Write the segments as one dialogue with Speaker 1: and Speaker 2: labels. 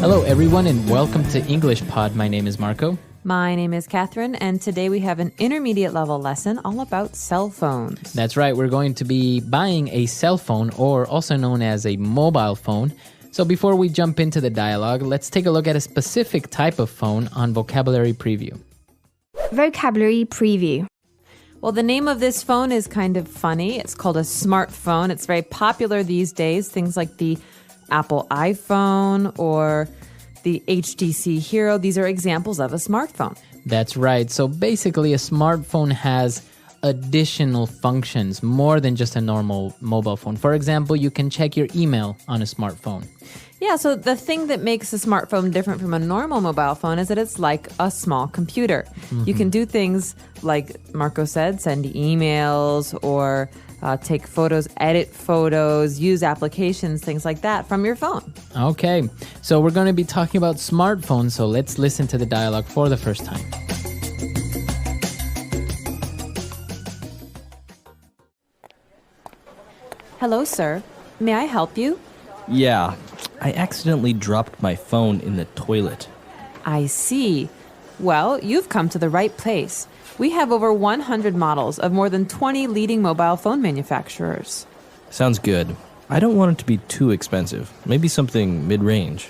Speaker 1: Hello, everyone, and welcome to English Pod. My name is Marco.
Speaker 2: My name is Catherine, and today we have an intermediate level lesson all about cell phones.
Speaker 1: That's right. We're going to be buying a cell phone, or also known as a mobile phone. So before we jump into the dialogue, let's take a look at a specific type of phone on Vocabulary Preview.
Speaker 3: Vocabulary Preview.
Speaker 2: Well, the name of this phone is kind of funny. It's called a smartphone. It's very popular these days. Things like the Apple iPhone or the HTC Hero. These are examples of a smartphone.
Speaker 1: That's right. So basically, a smartphone has additional functions, more than just a normal mobile phone. For example, you can check your email on a smartphone.
Speaker 2: Yeah, so the thing that makes a smartphone different from a normal mobile phone is that it's like a small computer. You can do things like Marco said, send emails or take photos, edit photos, use applications, things like that from your phone.
Speaker 1: Okay, so we're going to be talking about smartphones, so let's listen to the dialogue for the first time.
Speaker 2: Hello, sir. May I help you?
Speaker 4: Yeah, I accidentally dropped my phone in the toilet.
Speaker 2: I see. Well, you've come to the right place. We have over 100 models of more than 20 leading mobile phone manufacturers.
Speaker 4: Sounds good. I don't want it to be too expensive. Maybe something mid-range.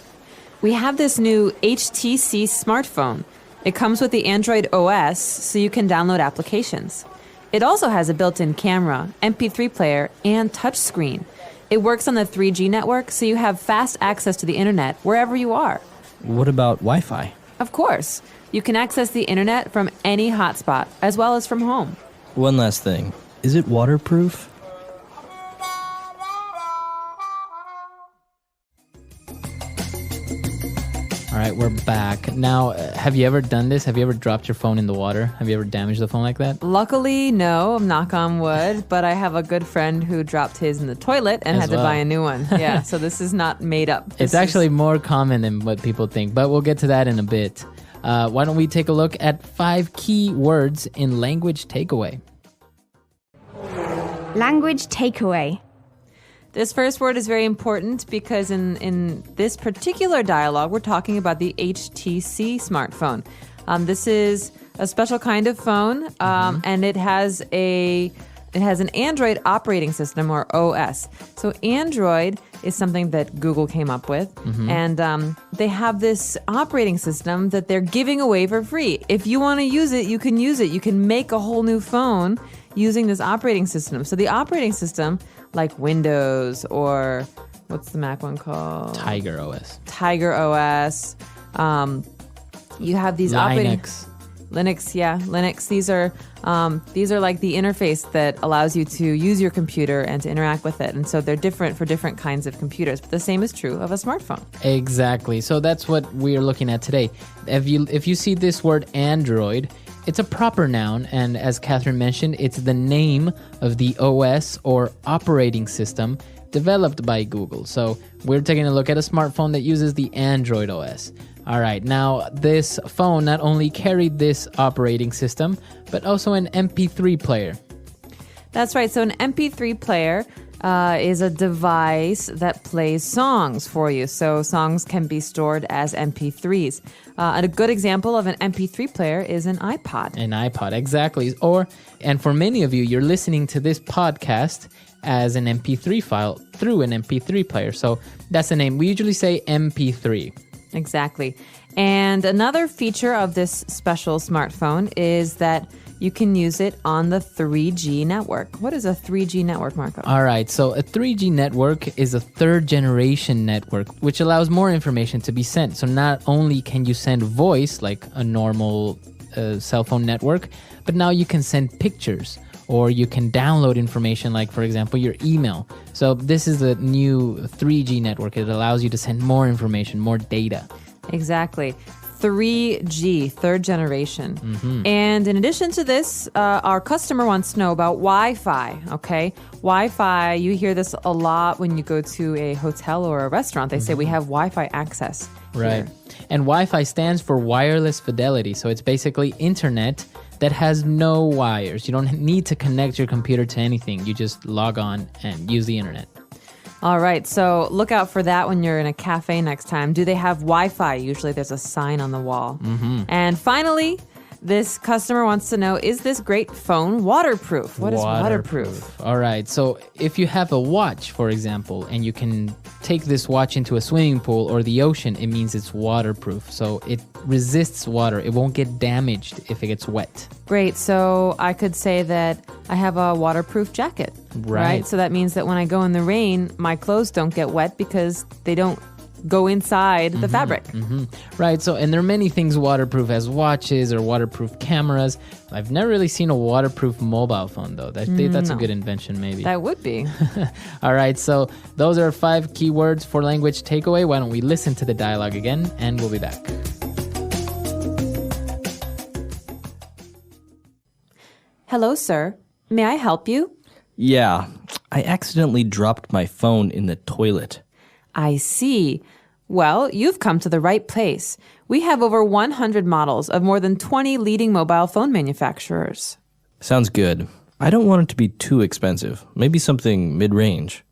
Speaker 2: We have this new HTC smartphone. It comes with the Android OS, so you can download applications. It also has a built-in camera, MP3 player, and touchscreen. It works on the 3G network, so you have fast access to the internet wherever you are.
Speaker 4: What about Wi-Fi?
Speaker 2: Of course. You can access the internet from any hotspot, as well as from home.
Speaker 4: One last thing. Is it waterproof?
Speaker 1: All right, we're back. Now, have you ever done this? Have you ever dropped your phone in the water? Have you ever damaged the phone like that?
Speaker 2: Luckily, no, knock on wood, but I have a good friend who dropped his in the toilet and had to buy a new one. Yeah, so this is not made up.
Speaker 1: It's actually more common than what people think, but we'll get to that in a bit. Why don't we take a look at 5 key words in language takeaway?
Speaker 3: Language takeaway.
Speaker 2: This first word is very important because in this particular dialogue, we're talking about the HTC smartphone. This is a special kind of phone, and it has an Android operating system, or OS. So Android is something that Google came up with, and they have this operating system that they're giving away for free. If you want to use it, you can use it. You can make a whole new phone using this operating system. So the operating system, like Windows or what's the Mac one called?
Speaker 1: Tiger OS.
Speaker 2: Tiger OS. You have these Linux, yeah, Linux. These are like the interface that allows you to use your computer and to interact with it. And so they're different for different kinds of computers. But the same is true of a smartphone.
Speaker 1: Exactly. So that's what we are looking at today. If you see this word Android, it's a proper noun, and as Catherine mentioned, it's the name of the OS or operating system developed by Google. So we're taking a look at a smartphone that uses the Android OS. All right, now this phone not only carried this operating system, but also an MP3 player.
Speaker 2: That's right. So an MP3 player is a device that plays songs for you. So songs can be stored as MP3s. And a good example of an MP3 player is an iPod.
Speaker 1: An iPod, exactly. And for many of you, you're listening to this podcast as an MP3 file through an MP3 player. So that's the name. We usually say MP3.
Speaker 2: Exactly. And another feature of this special smartphone is that you can use it on the 3G network. What is a 3G network, Marco?
Speaker 1: All right, so a 3G network is a third generation network, which allows more information to be sent. So not only can you send voice like a normal cell phone network, but now you can send pictures, or you can download information like, for example, your email. So this is a new 3G network. It allows you to send more information, more data.
Speaker 2: Exactly. 3G, third generation. And in addition to this, our customer wants to know about Wi-Fi, okay? Wi-Fi, you hear this a lot when you go to a hotel or a restaurant. They say we have Wi-Fi access here.
Speaker 1: Right. And Wi-Fi stands for wireless fidelity. So it's basically internet that has no wires. You don't need to connect your computer to anything. You just log on and use the internet.
Speaker 2: All right, so look out for that when you're in a cafe next time. Do they have Wi-Fi? Usually there's a sign on the wall. And finally, this customer wants to know, is this great phone waterproof? What is waterproof?
Speaker 1: All right, so if you have a watch, for example, and you can take this watch into a swimming pool or the ocean, it means it's waterproof. So it resists water. It won't get damaged if it gets wet.
Speaker 2: Great, so I could say that I have a waterproof jacket.
Speaker 1: Right.
Speaker 2: So that means that when I go in the rain, my clothes don't get wet because they don't go inside the fabric.
Speaker 1: Right, so, and there are many things waterproof as watches or waterproof cameras. I've never really seen a waterproof mobile phone, though. That's a good invention, maybe.
Speaker 2: That would be.
Speaker 1: All right, so those are 5 keywords for language takeaway. Why don't we listen to the dialogue again, and we'll be back.
Speaker 2: Hello, sir. May I help you?
Speaker 4: Yeah, I accidentally dropped my phone in the toilet.
Speaker 2: I see. Well, you've come to the right place. We have over 100 models of more than 20 leading mobile phone manufacturers.
Speaker 4: Sounds good. I don't want it to be too expensive. Maybe something mid-range.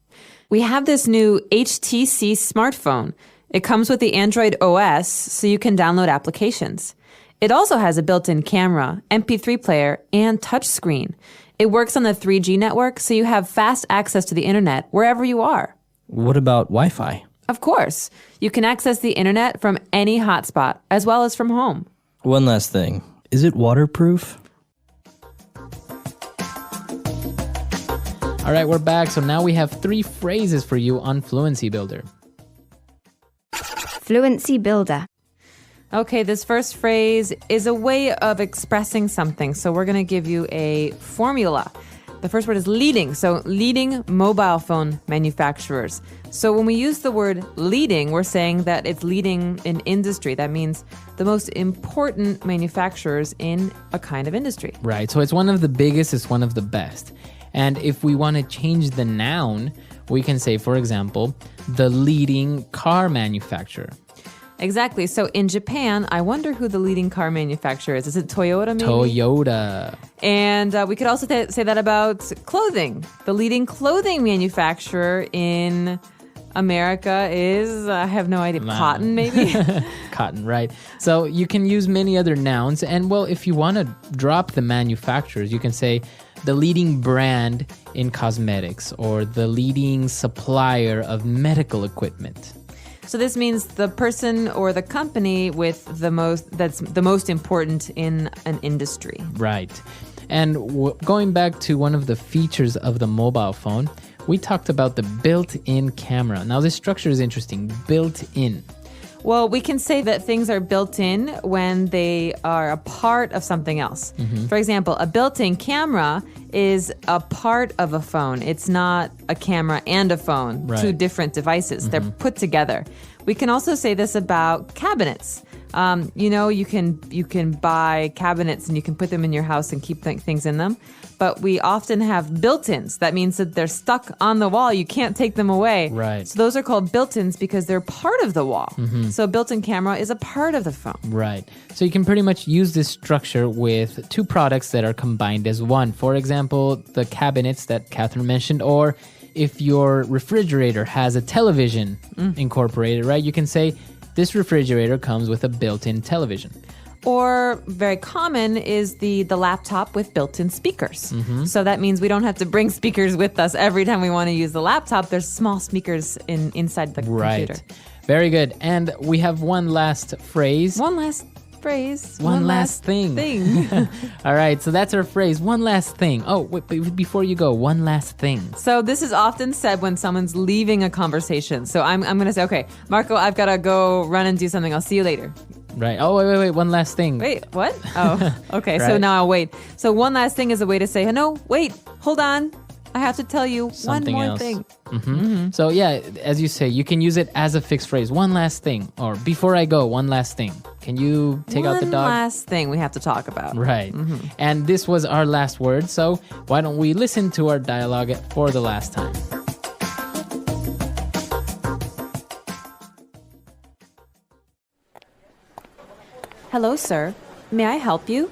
Speaker 2: We have this new HTC smartphone. It comes with the Android OS, so you can download applications. It also has a built-in camera, MP3 player, and touchscreen. It works on the 3G network, so you have fast access to the internet wherever you are.
Speaker 4: What about Wi-Fi?
Speaker 2: Of course. You can access the internet from any hotspot, as well as from home.
Speaker 4: One last thing. Is it waterproof?
Speaker 1: All right, we're back. So now we have 3 phrases for you on Fluency Builder.
Speaker 3: Fluency Builder.
Speaker 2: Okay, this first phrase is a way of expressing something. So we're going to give you a formula. The first word is leading. So leading mobile phone manufacturers. So when we use the word leading, we're saying that it's leading an industry. That means the most important manufacturers in a kind of industry.
Speaker 1: Right, so it's one of the biggest, it's one of the best. And if we want to change the noun, we can say, for example, the leading car manufacturer.
Speaker 2: Exactly. So in Japan, I wonder who the leading car manufacturer is. Is it Toyota maybe?
Speaker 1: Toyota.
Speaker 2: And we could also say that about clothing. The leading clothing manufacturer in America is, I have no idea, cotton maybe?
Speaker 1: Cotton, right. So you can use many other nouns. And well, if you want to drop the manufacturers, you can say the leading brand in cosmetics or the leading supplier of medical equipment.
Speaker 2: So this means the person or the company with that's the most important in an industry.
Speaker 1: Right. And going back to one of the features of the mobile phone, we talked about the built-in camera. Now this structure is interesting, built-in.
Speaker 2: Well, we can say that things are built in when they are a part of something else. For example, a built-in camera is a part of a phone. It's not a camera and a phone,
Speaker 1: right.
Speaker 2: 2 different devices. They're put together. We can also say this about cabinets. You can buy cabinets and you can put them in your house and keep things in them. But we often have built-ins. That means that they're stuck on the wall. You can't take them away.
Speaker 1: Right.
Speaker 2: So those are called built-ins because they're part of the wall. So a built-in camera is a part of the phone.
Speaker 1: Right. So you can pretty much use this structure with 2 products that are combined as one. For example, the cabinets that Catherine mentioned, or if your refrigerator has a television incorporated, right? You can say, this refrigerator comes with a built-in television.
Speaker 2: Or very common is the laptop with built-in speakers. So that means we don't have to bring speakers with us every time we want to use the laptop. There's small speakers inside the computer.
Speaker 1: Very good. And we have one last phrase.
Speaker 2: One last phrase.
Speaker 1: One last thing. All right, so that's our phrase, one last thing. Oh, wait, before you go, one last thing.
Speaker 2: So this is often said when someone's leaving a conversation. So I'm going to say, okay, Marco, I've got to go run and do something. I'll see you later.
Speaker 1: Right. Oh, wait, one last thing.
Speaker 2: Wait, what? Oh, okay.
Speaker 1: Right.
Speaker 2: So now I'll wait. So one last thing is a way to say, no, wait, hold on. I have to tell you
Speaker 1: Something
Speaker 2: one more
Speaker 1: else.
Speaker 2: thing.
Speaker 1: So yeah, as you say, you can use it as a fixed phrase. One last thing. Or before I go, one last thing. Can you take out the dog?
Speaker 2: One last thing we have to talk about.
Speaker 1: Right. And this was our last word. So why don't we listen to our dialogue for the last time?
Speaker 2: Hello, sir. May I help you?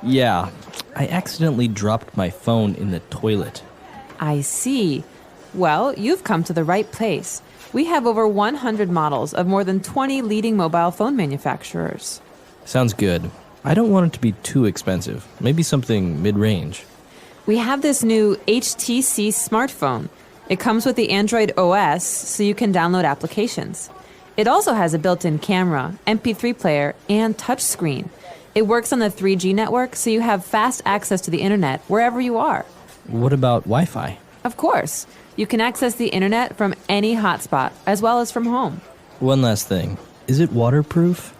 Speaker 4: Yeah, I accidentally dropped my phone in the toilet.
Speaker 2: I see. Well, you've come to the right place. We have over 100 models of more than 20 leading mobile phone manufacturers.
Speaker 4: Sounds good. I don't want it to be too expensive. Maybe something mid-range.
Speaker 2: We have this new HTC smartphone. It comes with the Android OS, so you can download applications. It also has a built-in camera, MP3 player, and touchscreen. It works on the 3G network, so you have fast access to the internet wherever you are.
Speaker 4: What about Wi-Fi?
Speaker 2: Of course, you can access the internet from any hotspot, as well as from home.
Speaker 4: One last thing. Is it waterproof?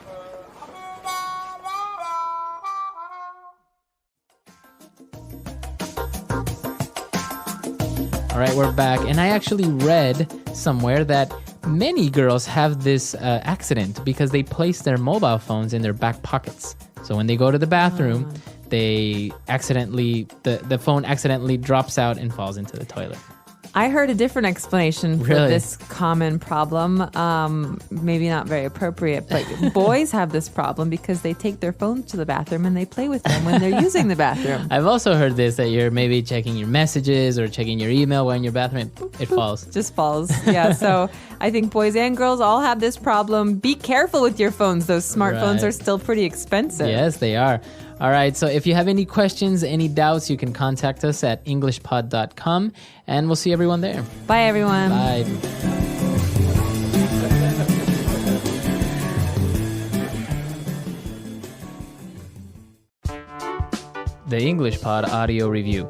Speaker 1: All right, we're back. And I actually read somewhere that many girls have this accident because they place their mobile phones in their back pockets. So when they go to the bathroom, they accidentally, the phone accidentally drops out and falls into the toilet.
Speaker 2: I heard a different explanation for
Speaker 1: Really?
Speaker 2: this common problem. Maybe not very appropriate, but boys have this problem because they take their phones to the bathroom and they play with them when they're using the bathroom.
Speaker 1: I've also heard this, that you're maybe checking your messages or checking your email while in your bathroom and boop, it falls.
Speaker 2: Just falls. Yeah, so I think boys and girls all have this problem. Be careful with your phones. Those smartphones
Speaker 1: Right.
Speaker 2: are still pretty expensive.
Speaker 1: Yes, they are. All right, so if you have any questions, any doubts, you can contact us at englishpod.com, and we'll see everyone there.
Speaker 2: Bye, everyone.
Speaker 1: Bye. The English Pod Audio Review.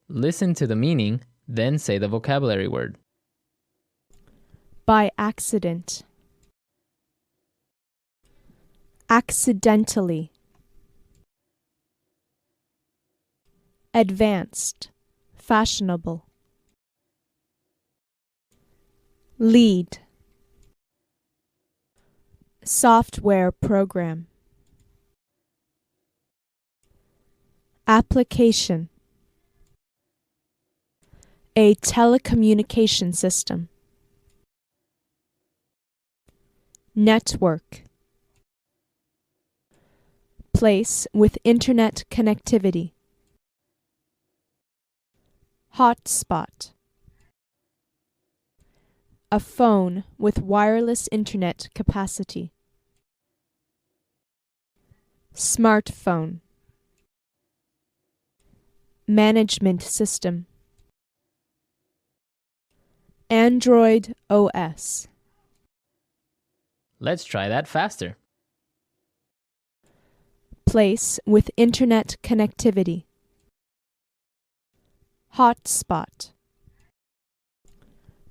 Speaker 1: Listen to the meaning, then say the vocabulary word.
Speaker 5: By accident. Accidentally. Advanced. Fashionable. Lead. Software program. Application. A telecommunication system. Network. Place with internet connectivity. Hotspot. A phone with wireless internet capacity. Smartphone. Management system. Android OS.
Speaker 1: Let's try that faster.
Speaker 5: Place with internet connectivity. Hotspot.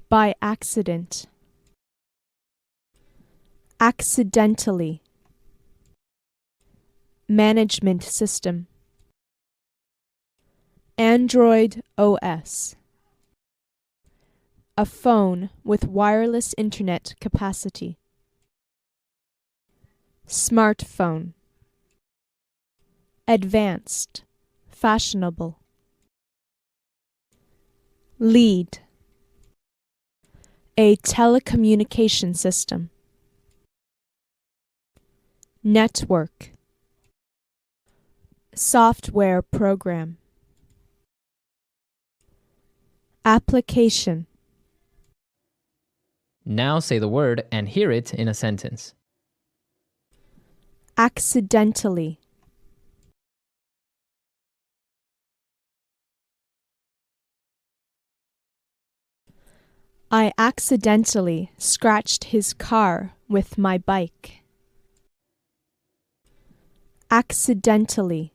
Speaker 5: By accident. Accidentally. Management system. Android OS. A phone with wireless internet capacity. Smartphone. Advanced. Fashionable. Lead. A telecommunication system. Network. Software program. Application.
Speaker 1: Now say the word and hear it in a sentence.
Speaker 5: Accidentally. I accidentally scratched his car with my bike. Accidentally.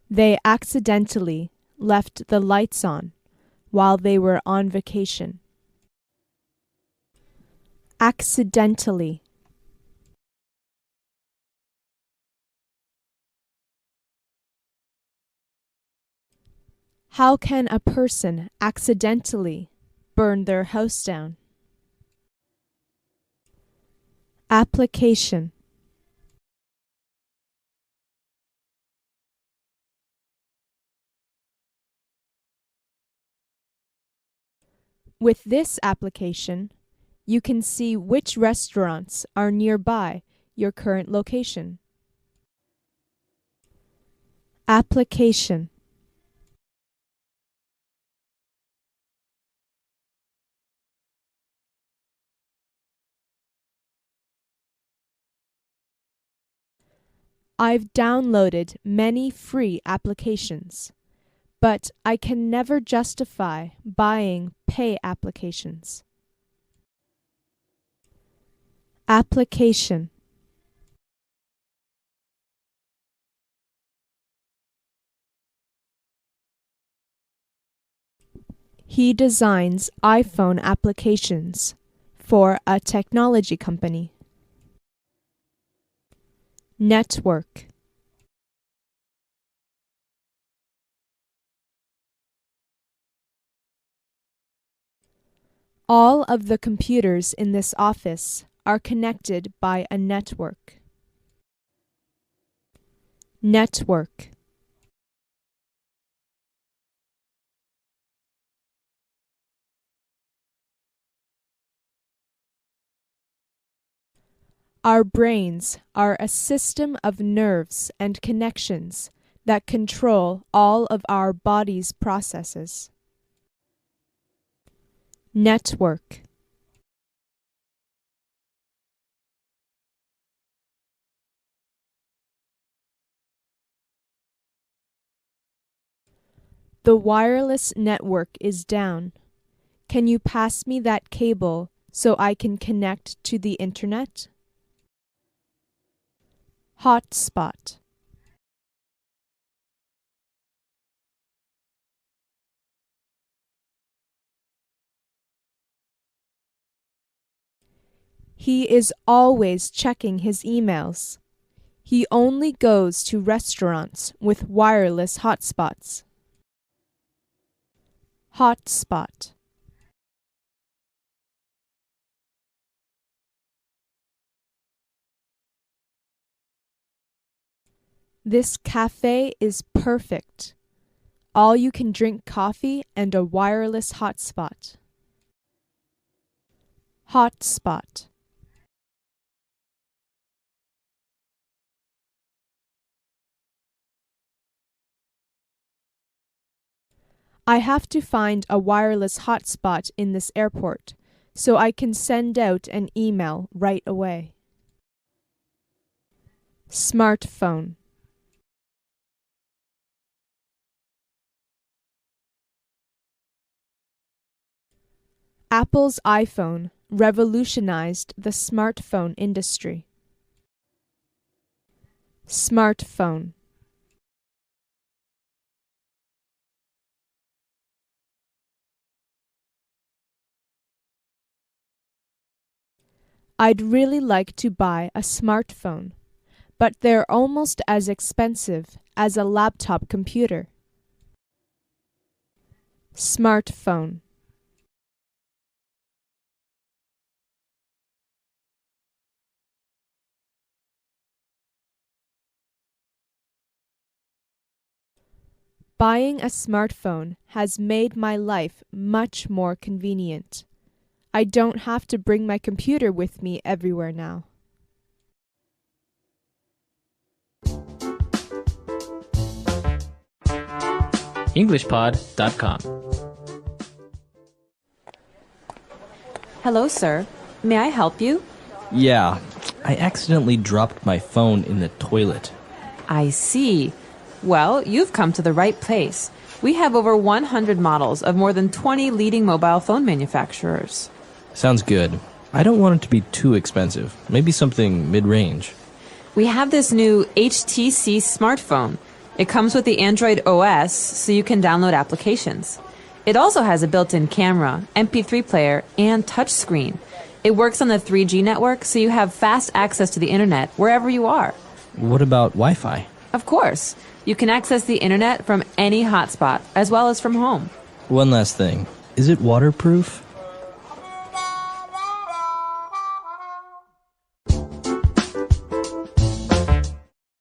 Speaker 5: They accidentally left the lights on while they were on vacation. Accidentally. How can a person accidentally burn their house down? Application. With this application, you can see which restaurants are nearby your current location. Application. I've downloaded many free applications, but I can never justify buying pay applications. Application. He designs iPhone applications for a technology company. Network. All of the computers in this office are connected by a network. Network. Our brains are a system of nerves and connections that control all of our body's processes. Network. The wireless network is down. Can you pass me that cable so I can connect to the internet? Hotspot. He is always checking his emails. He only goes to restaurants with wireless hotspots. Hotspot. This cafe is perfect. All you can drink coffee and a wireless hotspot. Hotspot. I have to find a wireless hotspot in this airport so I can send out an email right away. Smartphone. Apple's iPhone revolutionized the smartphone industry. Smartphone. I'd really like to buy a smartphone, but they're almost as expensive as a laptop computer. Smartphone. Buying a smartphone has made my life much more convenient. I don't have to bring my computer with me everywhere now.
Speaker 1: EnglishPod.com.
Speaker 2: Hello, sir. May I help you?
Speaker 4: Yeah, I accidentally dropped my phone in the toilet.
Speaker 2: I see. Well, you've come to the right place. We have over 100 models of more than 20 leading mobile phone manufacturers.
Speaker 4: Sounds good. I don't want it to be too expensive. Maybe something mid-range.
Speaker 2: We have this new HTC smartphone. It comes with the Android OS, so you can download applications. It also has a built-in camera, MP3 player, and touchscreen. It works on the 3G network, so you have fast access to the internet wherever you are.
Speaker 4: What about Wi-Fi?
Speaker 2: Of course. You can access the internet from any hotspot, as well as from home.
Speaker 4: One last thing. Is it waterproof?